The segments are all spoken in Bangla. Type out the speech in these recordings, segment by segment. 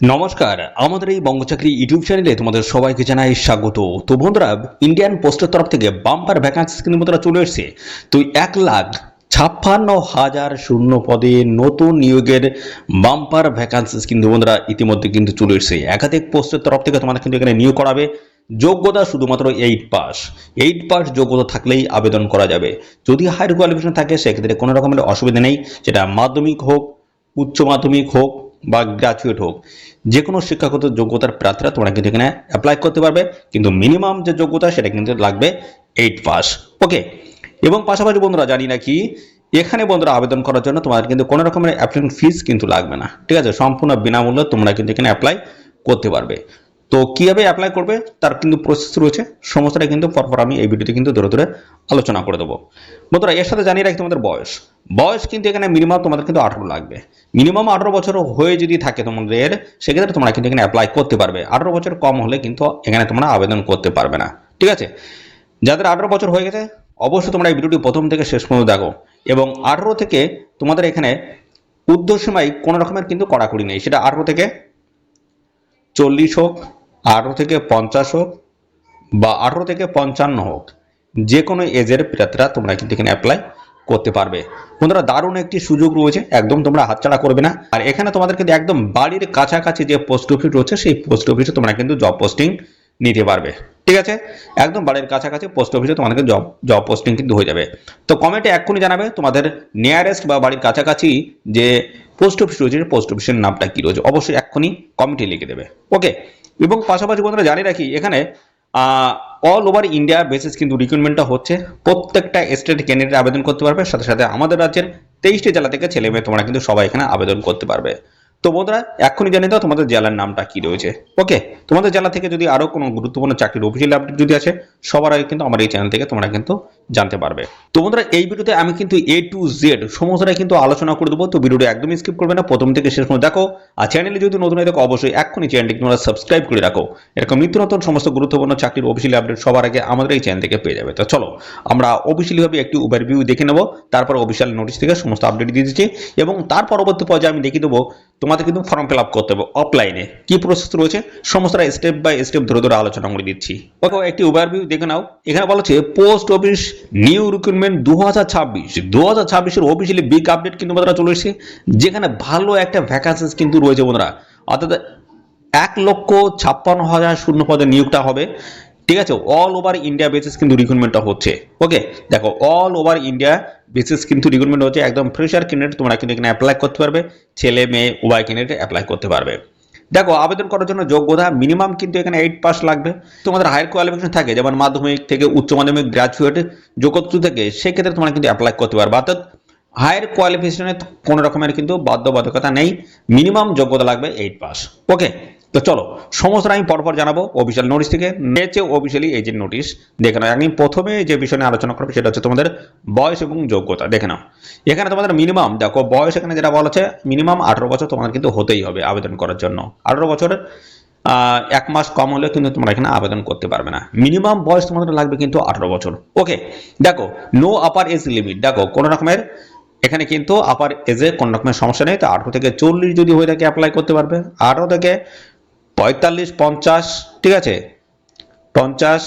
নমস্কার, আমাদের এই বঙ্গচাকরি ইউটিউব চ্যানেলে তোমাদের সবাইকে জানাই স্বাগত। তো বন্ধুরা, ইন্ডিয়ান পোস্টের তরফ থেকে বাম্পার ভ্যাকান্সি কিন্তু বন্ধুরা চলে এসেছে। তো 1,56,000 শূন্য পদে নতুন নিয়োগের বাম্পার ভ্যাকান্সিস কিন্তু বন্ধুরা ইতিমধ্যে কিন্তু চলে এসেছে। একাধিক পোস্টের তরফ থেকে তোমাদের কিন্তু এখানে নিয়োগ করাবে। যোগ্যতা শুধুমাত্র 8 পাস যোগ্যতা থাকলেই আবেদন করা যাবে। যদি হায়ার কোয়ালিফিকেশন থাকে সেক্ষেত্রে কোনো রকমের অসুবিধা নেই, সেটা মাধ্যমিক হোক, উচ্চ মাধ্যমিক হোক বা গ্র্যাজুয়েট হোক, যে কোনো শিক্ষাগত যোগ্যতার প্রার্থীরা তোমরা কিন্তু এখানে অ্যাপ্লাই করতে পারবে। কিন্তু মিনিমাম যে যোগ্যতা সেটা কিন্তু লাগবে 8 পাস। ওকে, এবং পাশাপাশি বন্ধুরা জানি না কি, এখানে বন্ধুরা আবেদন করার জন্য তোমাদের কিন্তু কোনো রকমের অ্যাপ্লিকেশন ফিস কিন্তু লাগবে না, ঠিক আছে? সম্পূর্ণ বিনামূল্যে তোমরা কিন্তু এখানে অ্যাপ্লাই করতে পারবে। তো কিভাবে অ্যাপ্লাই করবে তার কিন্তু প্রসেস রয়েছে, সমস্তটা কিন্তু পরপর আমি এই ভিডিওতে কিন্তু ধরে ধরে আলোচনা করে দেবো। বন্ধুরা এর সাথে জানিয়ে রাখি তোমাদের বয়স কিন্তু এখানে মিনিমাম তোমাদের কিন্তু 18 লাগবে। মিনিমাম 18 বছর হয়ে যদি থাকে তোমাদের, সেক্ষেত্রে তোমরা কিন্তু এখানে অ্যাপ্লাই করতে পারবে। 18 বছর কম হলে কিন্তু এখানে তোমরা আবেদন করতে পারবে না, ঠিক আছে? যাদের 18 বছর হয়ে গেছে অবশ্যই তোমরা এই ভিডিওটি প্রথম থেকে শেষ পর্যন্ত দেখো। এবং 18 থেকে তোমাদের এখানে ঊর্ধ্বসীমায় কোনো রকমের কিন্তু কড়াকড়ি নেই, সেটা 18 থেকে 40 হোক, 18 থেকে 50 হোক বা 18 থেকে 55 হোক, যে কোনো এজের প্রার্থীরা তোমরা কিন্তু এখানে অ্যাপ্লাই করতে পারবে। বন্ধুরা দারুণ একটি সুযোগ রয়েছে, একদম তোমরা হাতছাড়া করবে না। আর এখানে তোমাদের কিন্তু একদম বাড়ির কাছাকাছি যে পোস্ট অফিস রয়েছে সেই পোস্ট অফিসে তোমরা কিন্তু জব পোস্টিং নিতে পারবে, ঠিক আছে? একদম বাড়ির কাছাকাছি পোস্ট অফিসে তোমাদেরকে জব পোস্টিং কিন্তু হয়ে যাবে। তো কমেন্টে এক্ষুনি জানাবে তোমাদের নিয়ারেস্ট বা বাড়ির কাছাকাছি যে পোস্ট অফিস রয়েছে পোস্ট অফিসের নামটা কি রয়েছে, অবশ্যই এক্ষুনি কমেন্টে লিখে দেবে। ওকে, এবং পাশাপাশি বন্ধুরা জানিয়ে রাখি এখানে অল ওভার ইন্ডিয়া বেসিস কিন্তু রিক্রুটমেন্টটা হচ্ছে। প্রত্যেকটা স্টেট ক্যান্ডিডেট আবেদন করতে পারবে, সাথে সাথে আমাদের রাজ্যের 23টি জেলা থেকে ছেলে মেয়ে তোমরা কিন্তু সবাই এখানে আবেদন করতে পারবে। তো বন্ধুরা এক্ষুনি জানিয়ে দাও তোমাদের জেলার নামটা কি রয়েছে। ওকে, তোমাদের জেলা থেকে যদি আরো কোনো গুরুত্বপূর্ণ চাকরির অফিসিয়াল আপডেট যদি আছে সবার আগে কিন্তু আমার এই চ্যানেল থেকে তোমরা কিন্তু জানতে পারবে। তো বন্ধুরা এই ভিডিওতে আমি কিন্তু A to Z সমস্তটাই কিন্তু আলোচনা করে দেবো। তো ভিডিওটা একদমই স্কিপ করবে না, প্রথম থেকে শেষ পর্যন্ত দেখো। আর চ্যানেলে যদি নতুন হয়ে থাকো অবশ্যই এক্ষুনি চ্যানেলটি তোমরা সাবস্ক্রাইব করে রাখো। এরকম নিত্য নতুন সমস্ত গুরুত্বপূর্ণ চাকরির অফিসিয়াল আপডেট সবার আগে আমাদের এই চ্যানেল থেকে পেয়ে যাবে। তো চলো আমরা অফিসিয়ালি ভাবে একটি ওভারভিউ দেখে নেব, তারপর অফিসিয়াল নোটিশ থেকে সমস্ত আপডেট দিয়ে দিচ্ছি এবং তার পরবর্তী পর্যায়ে আমি দেখিয়ে দেবো তোমাদের কিন্তু ফর্ম ফিল আপ করতে হবে। অফলাইনে কি প্রসেস রয়েছে সমস্তটা স্টেপ বাই স্টেপ ধরে ধরে আলোচনা করে দিচ্ছি। ওকে, একটি ওভারভিউ দেখে নাও। এখানে বলা হচ্ছে পোস্ট অফিস নিউ রিক্রুটমেন্ট 2026 এর অফিসিয়ালি বিগ আপডেট কিন্তু বন্ধুরা চলে এসেছে, যেখানে ভালো একটা ভ্যাকান্সিস কিন্তু রয়েছে বন্ধুরা। অর্থাৎ 1,56,000 শূন্য পদে নিয়োগটা হবে, ঠিক আছে? অল ওভার ইন্ডিয়া বেসিস কিন্তু রিক্রুটমেন্টটা হচ্ছে। ওকে, দেখো অল ওভার ইন্ডিয়া বেসিস কিন্তু রিক্রুটমেন্ট হচ্ছে, একদম ফ্রেশার ক্যান্ডিডেট তোমরা কিন্তু এখানে অ্যাপ্লাই করতে পারবে, ছেলে মেয়ে উভয় ক্যান্ডিডেট অ্যাপ্লাই করতে পারবে। দেখো আবেদন করার জন্য যোগ্যতা মিনিমাম কিন্তু এখানে 8 পাস লাগবে। তোমাদের হায়ার কোয়ালিফিকেশন থাকে যেমন মাধ্যমিক থেকে উচ্চ মাধ্যমিক গ্র্যাজুয়েট যোগ্যতা থেকে, সেক্ষেত্রে তোমরা কিন্তু অ্যাপ্লাই করতে পারবে। অর্থাৎ হায়ার কোয়ালিফিকেশনে কোনো রকমের কিন্তু বাধ্যবাধকতা নেই, মিনিমাম যোগ্যতা লাগবে 8 পাস। ওকে, তো চলো সমস্ত আমি পরপর জানাবো অফিসিয়াল নোটিশ থেকে। নেচে অফিসিয়ালি এই যে নোটিশ দেখে নাও। আমি প্রথমে যে বিষয় নিয়ে আলোচনা করবো সেটা হচ্ছে তোমাদের বয়স এবং যোগ্যতা দেখে নাও। এখানে তোমাদের মিনিমাম দেখো বয়স এখানে যেটা বলা আছে মিনিমাম 18 বছর তোমাদের কিন্তু হতেই হবে আবেদন করার জন্য। 18 বছরের 1 মাস কম হলে কিন্তু তোমরা এখানে আবেদন করতে পারবে না। মিনিমাম বয়স তোমাদের লাগবে কিন্তু 18 বছর। ওকে, দেখো নো আপার এজ লিমিট, দেখো কোনো রকমের এখানে কিন্তু আপার এজে কোনো রকমের সমস্যা নেই। তো 18 থেকে 40 যদি হয়ে থাকে অ্যাপ্লাই করতে পারবে, 18 থেকে 45 50, ঠিক আছে, 50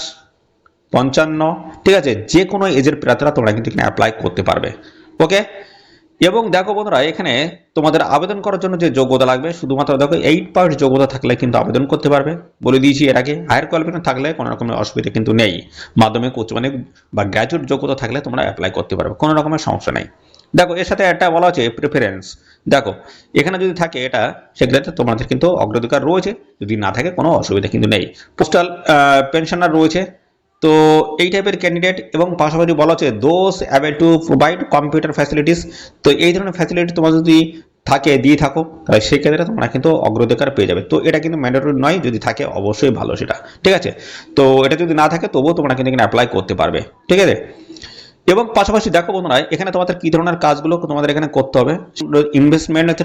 55, ঠিক আছে, যে কোনো এজের প্রার্থীরা তোমরা কিন্তু এখানে অ্যাপ্লাই করতে পারবে। ওকে, এবং দেখো বন্ধুরা এখানে তোমাদের আবেদন করার জন্য যে যোগ্যতা লাগবে শুধুমাত্র দেখো 8 পাস যোগ্যতা থাকলে কিন্তু আবেদন করতে পারবে। বলে দিয়েছি এর আগে, হায়ার কোয়ালিফিকেশন থাকলে কোনো রকমের অসুবিধা কিন্তু নেই। মাধ্যমিক উচ্চ মাধ্যমিক বা গ্র্যাজুয়েট যোগ্যতা থাকলে তোমরা অ্যাপ্লাই করতে পারবে, কোনো রকমের সমস্যা নেই। দেখো এর সাথে একটা বলা হচ্ছে প্রেফারেন্স, দেখো এখানে যদি থাকে এটা সেক্ষেত্রে তোমাদের কিন্তু অগ্রাধিকার রয়েছে, যদি না থাকে কোনো অসুবিধা কিন্তু নেই। পোস্টাল পেনশনার রয়েছে, তো এই টাইপের ক্যান্ডিডেট, এবং পাশাপাশি বলা হচ্ছে those able to provide computer facilities. তো এই ধরনের ফ্যাসিলিটি তোমার যদি থাকে দিয়ে থাকো তাহলে সেক্ষেত্রে তোমরা কিন্তু অগ্রাধিকার পেয়ে যাবে। তো এটা কিন্তু ম্যান্ডেটরি নয়, যদি থাকে অবশ্যই ভালো সেটা, ঠিক আছে? তো এটা যদি না থাকে তবুও তোমরা কিন্তু এখানে অ্যাপ্লাই করতে পারবে, ঠিক আছে? এবং পাশাপাশি দেখো বন্ধুরা এখানে তোমাদের কি ধরনের কাজগুলো তোমাদের এখানে করতে হবে। ইনভেস্টমেন্ট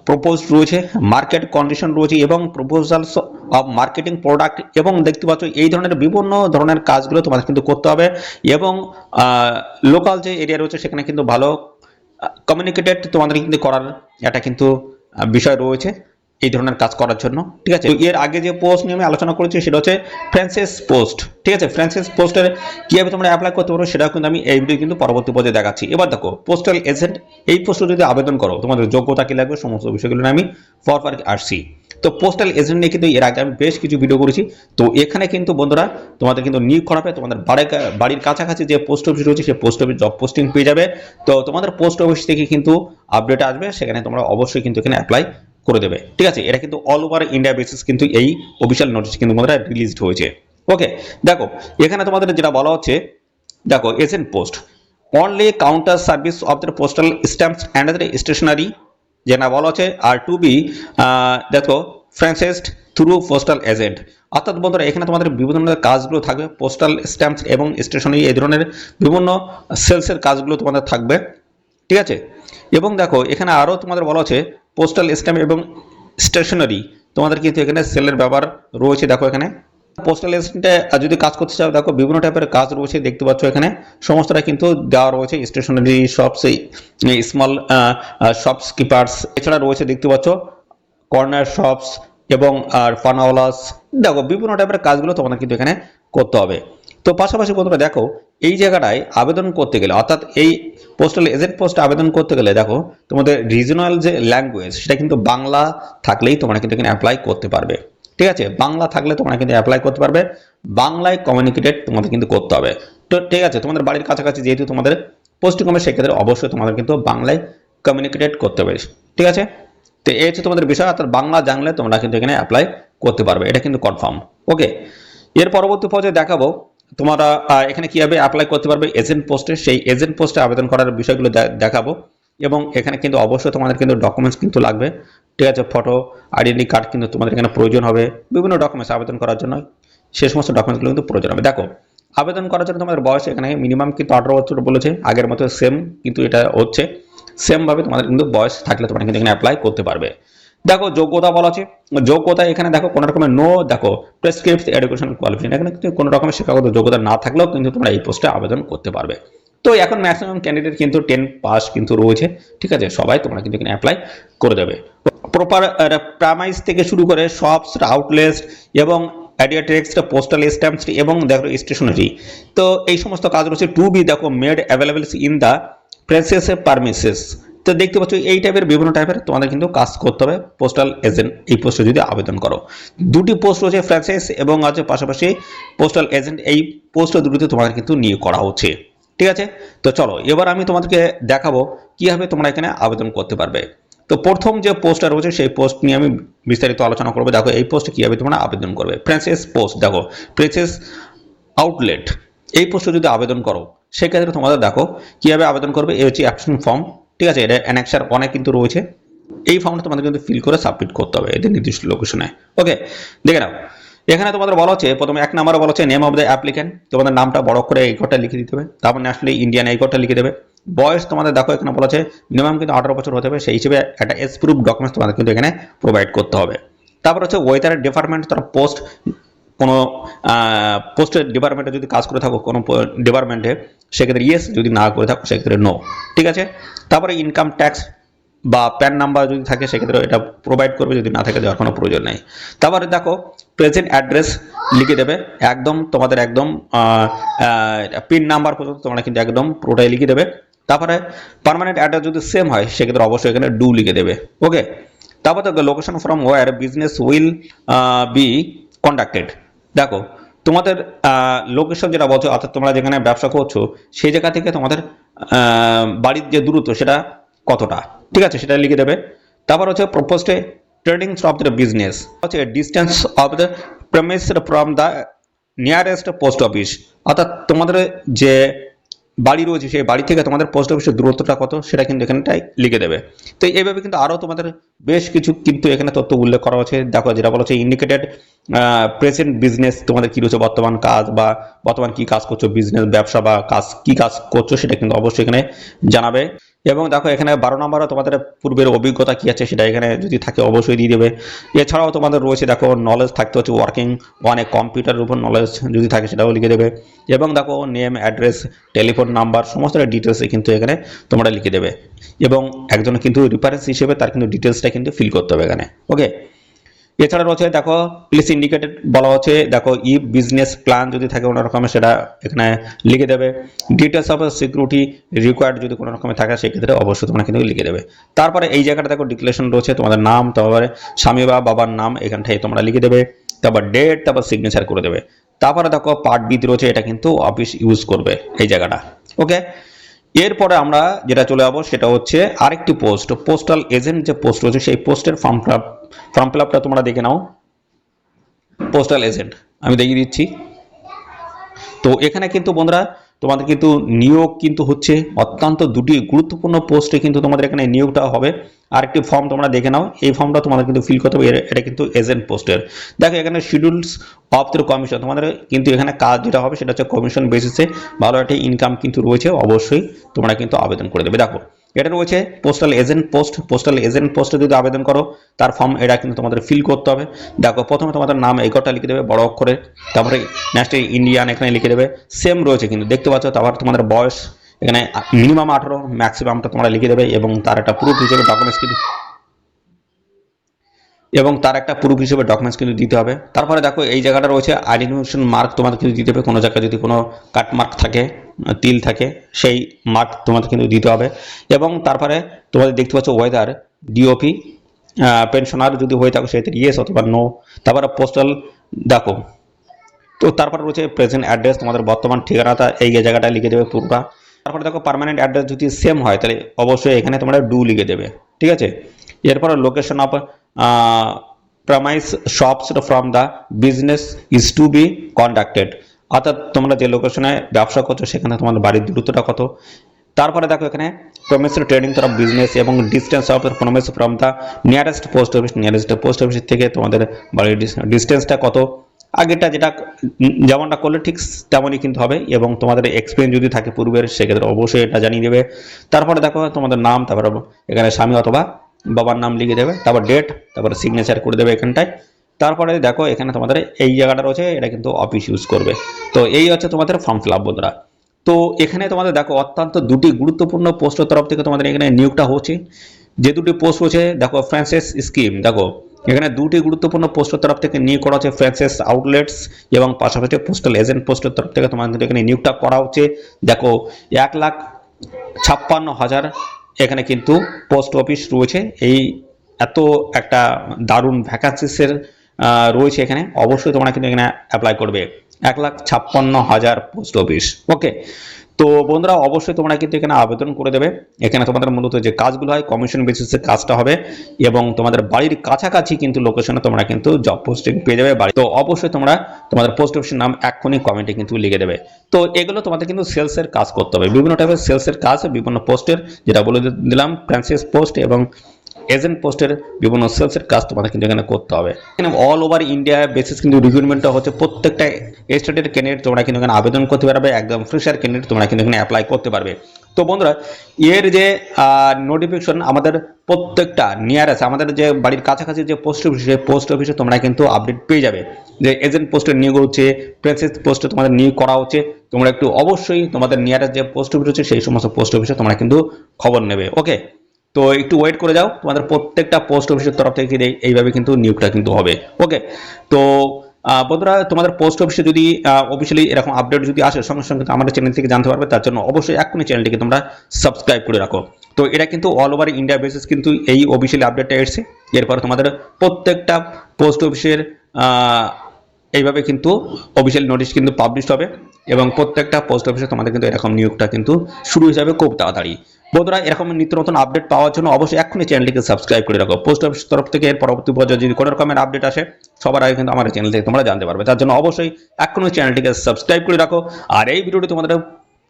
প্রপোজ রয়েছে, মার্কেট কন্ডিশন রয়েছে এবং প্রপোজালস অফ মার্কেটিং প্রোডাক্ট, এবং দেখতে পাচ্ছ এই ধরনের বিভিন্ন ধরনের কাজগুলো তোমাদের কিন্তু করতে হবে। এবং লোকাল যে এরিয়া রয়েছে সেখানে কিন্তু ভালো কমিউনিকেটেড তোমাদের কিন্তু করার একটা কিন্তু বিষয় রয়েছে। এই ধরনের কাজ করার জন্য। ঠিক আছে, তো এর আগে যে পোস্ট নিয়ে আমি আলোচনা করেছি সেটা হচ্ছে ফ্রান্সিস পোস্ট। ঠিক আছে, ফ্রান্সিস পোস্টের কিভাবে তোমরা অ্যাপ্লাই করতে পারো সেটাও কিন্তু আমি এই ভিডিও কিন্তু পরবর্তী পর্যায়ে দেখাচ্ছি। এবার দেখো পোস্টাল এজেন্ট, এই পোস্টে যদি আবেদন করো তোমাদের যোগ্যতা কি লাগবে সমস্ত বিষয়গুলো নিয়ে আমি পরপর আসছি। তো পোস্টাল এজেন্ট নিয়ে কিন্তু এর আগে আমি বেশ কিছু ভিডিও করেছি। তো এখানে কিন্তু বন্ধুরা তোমাদের কিন্তু নিয়োগ করাবে, তোমাদের বাড়ির কাছাকাছি যে পোস্ট অফিস রয়েছে সেই পোস্ট অফিস জব পোস্টিং পেয়ে যাবে। তো তোমাদের পোস্ট অফিস থেকে কিন্তু আপডেট আসবে, সেখানে তোমরা অবশ্যই কিন্তু এখানে অ্যাপ্লাই করে দেবে। ঠিক আছে, এটা কিন্তু অল ওভার ইন্ডিয়া বেসিস কিন্তু এই অফিসিয়াল নোটিশ কিন্তু বন্ধুরা রিলিজড হয়েছে। ওকে, দেখো এখানে তোমাদের যেটা বলা হচ্ছে, দেখো agent post only counter service of the postal stamps and the stationery, যেটা বলা হচ্ছে আর টু বি দেখো ফ্রান্সাইজড থ্রু পোস্টাল এজেন্ট। অর্থাৎ বন্ধুরা এখানে তোমাদের বিভিন্ন ধরনের কাজগুলো থাকবে, পোস্টাল স্ট্যাম্পস এবং স্টেশনারি এই ধরনের বিভিন্ন সেলসের কাজগুলো তোমাদের থাকবে। ঠিক আছে, এবং দেখো এখানে আরও তোমাদের বলা হচ্ছে পোস্টাল স্ট্যাম্প এবং স্টেশনারি তোমাদের কিন্তু এখানে সেলের ব্যাপার রয়েছে। দেখো এখানে পোস্টাল এজেন্টে যদি কাজ করতে চাও দেখো বিভিন্ন টাইপের কাজ রয়েছে, দেখতে পাচ্ছ এখানে সমস্তটা কিন্তু দেওয়া রয়েছে। Stationery shops, small shops keepers, এছাড়া রয়েছে দেখতে পাচ্ছ কর্নার শপস এবং আর ফানাওয়ালাস। দেখো বিভিন্ন টাইপের কাজগুলো তোমাদের কিন্তু এখানে করতে হবে। তো পাশাপাশি বন্ধুরা দেখো এই জায়গাটায় আবেদন করতে গেলে, অর্থাৎ এই পোস্টাল এজেন্ট পোস্টে আবেদন করতে গেলে দেখো তোমাদের রিজনাল যে ল্যাঙ্গুয়েজ সেটা কিন্তু বাংলা থাকলেই তোমরা কিন্তু এখানে অ্যাপ্লাই করতে পারবে। ঠিক আছে, বাংলা থাকলে তোমরা কিন্তু অ্যাপ্লাই করতে পারবে, বাংলায় কমিউনিকেটেড তোমাদের কিন্তু করতে হবে। তো ঠিক আছে, তোমাদের বাড়ির কাছাকাছি যেহেতু তোমাদের পোস্টিং হবে সেক্ষেত্রে অবশ্যই তোমাদের কিন্তু বাংলায় কমিউনিকেটেড করতে হবে। ঠিক আছে, তো এই হচ্ছে তোমাদের বিষয়, অর্থাৎ বাংলা জানলে তোমরা কিন্তু এখানে অ্যাপ্লাই করতে পারবে, এটা কিন্তু কনফার্ম। ওকে, এর পরবর্তী পর্যায়ে দেখাবো তোমরা এখানে কিভাবে অ্যাপ্লাই করতে পারবে এজেন্ট পোস্টে, সেই এজেন্ট পোস্টে আবেদন করার বিষয়গুলো দেখাবো। এবং এখানে কিন্তু অবশ্যই তোমাদের কিন্তু ডকুমেন্টস কিন্তু লাগবে। ঠিক আছে, ফটো, আইডেন্টি কার্ড কিন্তু তোমাদের এখানে প্রয়োজন হবে, বিভিন্ন ডকুমেন্টস আবেদন করার জন্য সে সমস্ত ডকুমেন্টসগুলো কিন্তু প্রয়োজন হবে। দেখো আবেদন করার জন্য তোমাদের বয়স এখানে মিনিমাম কিন্তু 18 বছর বলেছে, আগের মতো সেম কিন্তু এটা হচ্ছে, সেমভাবে তোমাদের কিন্তু বয়স থাকলে তোমরা কিন্তু এখানে অ্যাপ্লাই করতে পারবে। দেখো যোগ্যতা বলা আছে, যোগ্যতা এখানে দেখো কোনো রকমের নো দেখো প্রেসক্রিপ্ট এডুকেশন কোয়ালিফিকেশন, এখানে কিন্তু কোনো রকমের শিক্ষাগত যোগ্যতা না থাকলেও কিন্তু তোমরা এই পোস্টে আবেদন করতে পারবে। তো এখন ম্যাক্সিমাম ক্যান্ডিডেট কিন্তু 10 পাস কিন্তু রয়েছে। ঠিক আছে, সবাই তোমরা কিন্তু এখানে অ্যাপ্লাই করে দেবে। প্রপার প্রাইমাইজ থেকে শুরু করে শপস, আউটলেটস এবং অ্যাডিয়াটেক্স, পোস্টাল স্ট্যাম্পস এবং দেখো স্টেশনারি, তো এই সমস্ত কাজ রয়েছে টু বি দেখো made available in the presses premises. তো দেখতে পাচ্ছ এই টাইপের বিভিন্ন টাইপের তোমাদের কিন্তু কাজ করতে হবে পোস্টাল এজেন্ট এই পোস্টে যদি আবেদন করো। দুটি পোস্ট রয়েছে, ফ্র্যাঞ্চাইজ এবং আছে পাশাপাশি পোস্টাল এজেন্ট, এই পোস্ট দুটিতে তোমাদের কিন্তু নিয়োগ করা হচ্ছে। ঠিক আছে, তো চলো এবার আমি তোমাদেরকে দেখাবো কিভাবে তোমরা এখানে আবেদন করতে পারবে। তো প্রথম যে পোস্টটা রয়েছে সেই পোস্ট নিয়ে আমি বিস্তারিত আলোচনা করবো। দেখো এই পোস্টে কিভাবে তোমরা আবেদন করবে। ফ্র্যাঞ্চাইজ পোস্ট দেখো প্রেসেস আউটলেট, এই পোস্টে যদি আবেদন করো সেক্ষেত্রে তোমাদের দেখো কিভাবে আবেদন করবে। এই হচ্ছে অ্যাপ্লিকেশন ফর্ম। ঠিক আছে, এটা অ্যানেক্সার অনেক কিন্তু রয়েছে, এই ফর্মটা তোমাদের কিন্তু ফিল করে সাবমিট করতে হবে এদের নির্দিষ্ট লোকেশনে। ওকে, দেখে নাও এখানে তোমাদের বলা হচ্ছে প্রথমে 1 নম্বরে বলা হচ্ছে নেম অফ দ্য অ্যাপ্লিক্যান্ট, তোমাদের নামটা বড় করে এই ঘরটা লিখে দিতে হবে, তারপর ন্যাশনালি ইন্ডিয়ান এই ঘরটা লিখে দেবে। বয়স তোমাদের দেখো এখানে বলা আছে মিনিমাম কিন্তু 18 বছর হতে হবে, সেই হিসেবে একটা এজ প্রুফ ডকুমেন্টস তোমাদের কিন্তু এখানে প্রোভাইড করতে হবে। তারপর হচ্ছে ওয়েদার ডিপার্টমেন্ট, তারা পোস্ট কোনো পোস্টের ডিপার্টমেন্টে যদি কাজ করে থাকো কোনো ডিপার্টমেন্টে সেক্ষেত্রে ইয়েস, যদি না করে থাকো সেক্ষেত্রে নো। ঠিক আছে, তারপরে ইনকাম ট্যাক্স বা প্যান নাম্বার যদি থাকে সেক্ষেত্রে এটা প্রোভাইড করবে, যদি না থাকে দেওয়ার কোনো প্রয়োজন নেই। তারপরে দেখো প্রেজেন্ট অ্যাড্রেস লিখে দেবে, একদম তোমাদের একদম পিন নাম্বার পর্যন্ত তোমরা কিন্তু একদম পুরোটাই লিখে দেবে। তারপরে পার্মানেন্ট অ্যাড্রেস যদি সেম হয় সেক্ষেত্রে অবশ্যই এখানে ডু লিখে দেবে। ওকে, তারপর দেখো location from war business will be conducted, দেখো তোমাদের লোকেশন যেটা বলছো, অর্থাৎ তোমরা যেখানে ব্যবসা করছো সেই জায়গা থেকে তোমাদের বাড়ির যে দূরত্ব সেটা কতটা, ঠিক আছে সেটা লিখে দেবে। তারপর হচ্ছে proposed trading of the business, হচ্ছে distance of the premise from the nearest post office, অর্থাৎ তোমাদের যে বাড়ি রয়েছে সেই বাড়ি থেকে তোমাদের পোস্ট অফিসের দূরত্বটা কত সেটা কিন্তু এখানটাই লিখে দেবে। তো এইভাবে কিন্তু আরও তোমাদের বেশ কিছু কিন্তু এখানে তথ্য উল্লেখ করা হচ্ছে। দেখো যেটা বলা হচ্ছে ইন্ডিকেটেড প্রেজেন্ট বিজনেস, তোমাদের কী রয়েছে বর্তমান কাজ বা বর্তমান কী কাজ করছো, বিজনেস ব্যবসা বা কাজ কী কাজ করছো সেটা কিন্তু অবশ্যই এখানে জানাবে। এবং দেখো এখানে 12 নম্বরে তোমাদের পূর্বের অভিজ্ঞতা কী আছে সেটা এখানে যদি থাকে অবশ্যই দিয়ে দেবে। এছাড়াও তোমাদের রয়েছে দেখো নলেজ থাকতে হচ্ছে ওয়ার্কিং অন এ কম্পিউটারের উপর নলেজ যদি থাকে সেটাও লিখে দেবে। এবং দেখো নেম, অ্যাড্রেস, টেলিফোন নাম্বার সমস্ত ডিটেলসে কিন্তু এখানে তোমরা লিখে দেবে। এবং একজন কিন্তু রেফারেন্স হিসেবে তার কিন্তু ডিটেলসটা সেটা কিন্তু ফিল করতে হবে এখানে। ওকে, এছাড়া রয়েছে দেখো প্লিজ ইন্ডিকেটেড বলা হচ্ছে, দেখো ইফ বিজনেস প্ল্যান যদি থাকে কোনো রকমের সেটা এখানে লিখে দেবে। ডিটেলস অফ সিকিউরিটি রিকোয়ার্ড যদি কোনো রকমের থাকে সেক্ষেত্রে অবশ্যই তোমরা কিন্তু লিখে দেবে। তারপরে এই জায়গাটা দেখো ডিক্লারেশন রয়েছে, তোমাদের নাম, তারপরে স্বামী বা বাবার নাম এখানটায় তোমরা লিখে দেবে, তারপর ডেট, তারপর সিগনেচার করে দেবে। তারপরে দেখো পার্ট বি রয়েছে, এটা কিন্তু অফিস ইউজ করবে এই জায়গাটা। ওকে, এরপরে আমরা যেটা চলে যাবো সেটা হচ্ছে আরেকটি পোস্ট, পোস্টাল এজেন্ট যে পোস্ট রয়েছে সেই পোস্টের ফর্ম ফিল আপটা তোমরা দেখে নাও। পোস্টাল এজেন্ট আমি দেখিয়ে দিচ্ছি। তো এখানে কিন্তু বন্ধুরা তোমাদের কিন্তু নিয়োগ কিন্তু হচ্ছে অত্যন্ত দুটি গুরুত্বপূর্ণ পোস্টে কিন্তু তোমাদের এখানে নিয়োগটা হবে। আরেকটি ফর্ম তোমরা দেখে নাও, এই ফর্মটা তোমাদের কিন্তু ফিল করতে হবে, এটা কিন্তু এজেন্ট পোস্টের। দেখো এখানে শিডিউলস অফ দ্য কমিশন, তোমাদের কিন্তু এখানে কাজ যেটা হবে সেটা হচ্ছে কমিশন বেসিসে ভালো একটা ইনকাম কিন্তু রয়েছে, অবশ্যই তোমরা কিন্তু আবেদন করে দেবে। দেখো এটা রয়েছে postal agent post, postal agent পোস্টে যদি আবেদন করো তার ফর্ম এটা কিন্তু তোমাদের ফিল করতে হবে। দেখো প্রথমে তোমাদের নাম এই কটা লিখে দেবে বড় অক্ষরে, তারপরে নেক্সট ইন্ডিয়ান এখানে লিখে দেবে, সেম রয়েছে কিন্তু দেখতে পাচ্ছ। তারপর তোমাদের বয়স এখানে মিনিমাম 18, ম্যাক্সিমামটা তোমরা লিখে দেবে এবং তার একটা প্রুফ হিসেবে ডকুমেন্টস কিন্তু দিতে হবে। তারপরে দেখো এই জায়গাটা রয়েছে আইডেন্টিফিকেশন মার্ক তোমাদের কিন্তু দিতে হবে, কোনো জায়গায় যদি কোনো কাট মার্ক থাকে, তিল থাকে, সেই মার্ক তোমাদের কিন্তু দিতে হবে। এবং তারপরে তোমাদের দেখতে পাচ্ছ ওয়েদার ডিওপি পেনশনার যদি হয়ে থাকে সেক্ষেত্রে ইয়েস অথবা নো। তারপরে পোস্টাল দেখো, তো তারপরে রয়েছে প্রেজেন্ট অ্যাড্রেস, তোমাদের বর্তমান ঠিকানাটা এই জায়গাটা লিখে দেবে পুরোটা। তারপরে দেখো পার্মানেন্ট অ্যাড্রেস যদি সেম হয় তাহলে অবশ্যই এখানে তোমরা ডু লিখে দেবে, ঠিক আছে। এরপরে location of premise shops from the business is to be conducted, অর্থাৎ তোমরা যে লোকেশনে ব্যবসা করছো সেখানে তোমাদের বাড়ির দূরত্বটা কত। তারপরে দেখো এখানে প্রমিস ট্রেডিং তরফ বিজনেস এবং distance of promise from the nearest post office, nearest post office থেকে তোমাদের বাড়ির ডিস্টেন্সটা কত। আগেরটা যেটা যেমনটা করলে ঠিক তেমনই কিন্তু হবে, এবং তোমাদের এক্সপিরিয়েন্স যদি থাকে পূর্বের সেক্ষেত্রে অবশ্যই এটা জানিয়ে দেবে। তারপরে দেখো তোমাদের নাম, তারপরে এখানে স্বামী অথবা বাবার নাম লিখে দেবে, তারপর ডেট, তারপরে সিগনেচার করে দেবে এখানটায়। তারপরে দেখো এখানে তোমাদের এই জায়গাটা রয়েছে, এটা কিন্তু অফিস ইউজ করবে। তো এই হচ্ছে তোমাদের ফর্ম ফিল আপ বন্ধুরা। তো এখানে তোমাদের দেখো অত্যন্ত দুটি গুরুত্বপূর্ণ পোস্টের তরফ থেকে তোমাদের এখানে নিয়োগটা হচ্ছে। যে দুটি পোস্ট রয়েছে দেখো ফ্র্যাঞ্চাইজ স্কিম, দেখো এখানে দুটি গুরুত্বপূর্ণ পোস্টের তরফ থেকে নিয়োগ করা হচ্ছে, ফ্র্যাঞ্চাইজ আউটলেটস এবং পাশাপাশি পোস্টাল এজেন্ট পোস্টের তরফ থেকে তোমাদের এখানে নিয়োগটা করা হচ্ছে। দেখো 1,56,000 এখানে কিন্তু পোস্ট অফিস রয়েছে, এই এত একটা দারুণ ভ্যাকান্সিসের রয়েছে এখানে, অবশ্যই তোমরা কিন্তু এখানে অ্যাপ্লাই করবে। 1,56,000 পোস্ট অফিস। ওকে, তো বন্ধুরা অবশ্যই তোমরা কিন্তু এখানে আবেদন করে দেবে। এখানে তোমাদের মূলত যে কাজগুলো হয় কমিশন বেসিসে কাজটা হবে, এবং তোমাদের বাড়ির কাছাকাছি কিন্তু লোকেশনে তোমরা কিন্তু জব পোস্টিং পেয়ে যাবে বাড়ি। তো অবশ্যই তোমরা তোমাদের পোস্ট অফিসের নাম এক্ষুনি কমেন্টে কিন্তু লিখে দেবে। তো এগুলো তোমাদের কিন্তু সেলসের কাজ করতে হবে, বিভিন্ন টাইপের সেলসের কাজ, বিভিন্ন পোস্টের, যেটা বলে দিলাম ফ্র্যাঞ্চাইজ পোস্ট এবং এজেন্ট পোস্টের বিভিন্ন সেলসের কাজ তোমাদের কিন্তু এখানে করতে হবে। এখানে অল ওভার ইন্ডিয়া বেসিস কিন্তু রিক্রুটমেন্টটা হচ্ছে, প্রত্যেকটা স্টেটের ক্যান্ডিডেট তোমরা কিন্তু এখানে আবেদন করতে পারবে, একদম ফ্রেশার ক্যান্ডিডেট তোমরা কিন্তু এখানে অ্যাপ্লাই করতে পারবে। তো বন্ধুরা এর যে নোটিফিকেশন আমাদের প্রত্যেকটা নিয়ারেস্ট, আমাদের যে বাড়ির কাছাকাছি যে পোস্ট অফিস, সেই পোস্ট অফিসে তোমরা কিন্তু আপডেট পেয়ে যাবে যে এজেন্ট পোস্টের নিয়োগ হচ্ছে, ফ্র্যাঞ্চাইজ পোস্টে তোমাদের নিয়োগ করা হচ্ছে। তোমরা একটু অবশ্যই তোমাদের নিয়ারেস্ট যে পোস্ট অফিস হচ্ছে সেই সমস্ত পোস্ট অফিসে তোমরা কিন্তু খবর নেবে। ওকে, তো একটু ওয়েট করে যাও, তোমাদের প্রত্যেকটা পোস্ট অফিসের তরফ থেকে এইভাবে কিন্তু নিয়োগটা কিন্তু হবে। ওকে, তো বন্ধুরা তোমাদের পোস্ট অফিসে যদি অফিসিয়ালি এরকম আপডেট যদি আসে সঙ্গে সঙ্গে আমাদের চ্যানেল থেকে জানতে পারবে, তার জন্য অবশ্যই এক্ষুনি চ্যানেলটিকে তোমরা সাবস্ক্রাইব করে রাখো। তো এটা কিন্তু অল ওভার ইন্ডিয়া বেসিস কিন্তু এই অফিসিয়ালি আপডেটটা এসেছে। এরপরে তোমাদের প্রত্যেকটা পোস্ট অফিসের এইভাবে কিন্তু অফিসিয়াল নোটিশ কিন্তু পাবলিশ হবে, এবং প্রত্যেকটা পোস্ট অফিসে তোমাদের কিন্তু এরকম নিয়োগটা কিন্তু শুরু হয়ে যাবে খুব তাড়াতাড়ি। বন্ধুরা এরকম নিত্য নতুন আপডেট পাওয়ার জন্য অবশ্যই এক্ষুনি চ্যানেলটিকে সাবস্ক্রাইব করে রাখো। পোস্ট অফিস তরফ থেকে এর পরবর্তী পর্যায়ে যদি কোনো রকমের আপডেট আসে সবার আগে কিন্তু আমার চ্যানেল থেকে তোমরা জানতে পারবে, তার জন্য অবশ্যই এক্ষুনি চ্যানেলটিকে সাবস্ক্রাইব করে রাখো। আর এই ভিডিওটি তোমাদের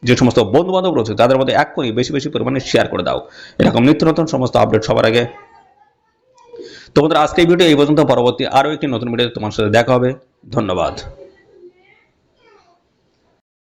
যে সমস্ত বন্ধু বান্ধব রয়েছে তাদের মধ্যে এক্ষুনি বেশি বেশি পরিমাণে শেয়ার করে দাও, এরকম নিত্য নতুন সমস্ত আপডেট সবার আগে। তো বন্ধুরা আজকে এই ভিডিও এই পর্যন্ত, পরবর্তী আরও একটি নতুন ভিডিও তোমার সাথে দেখা হবে। ধন্যবাদ।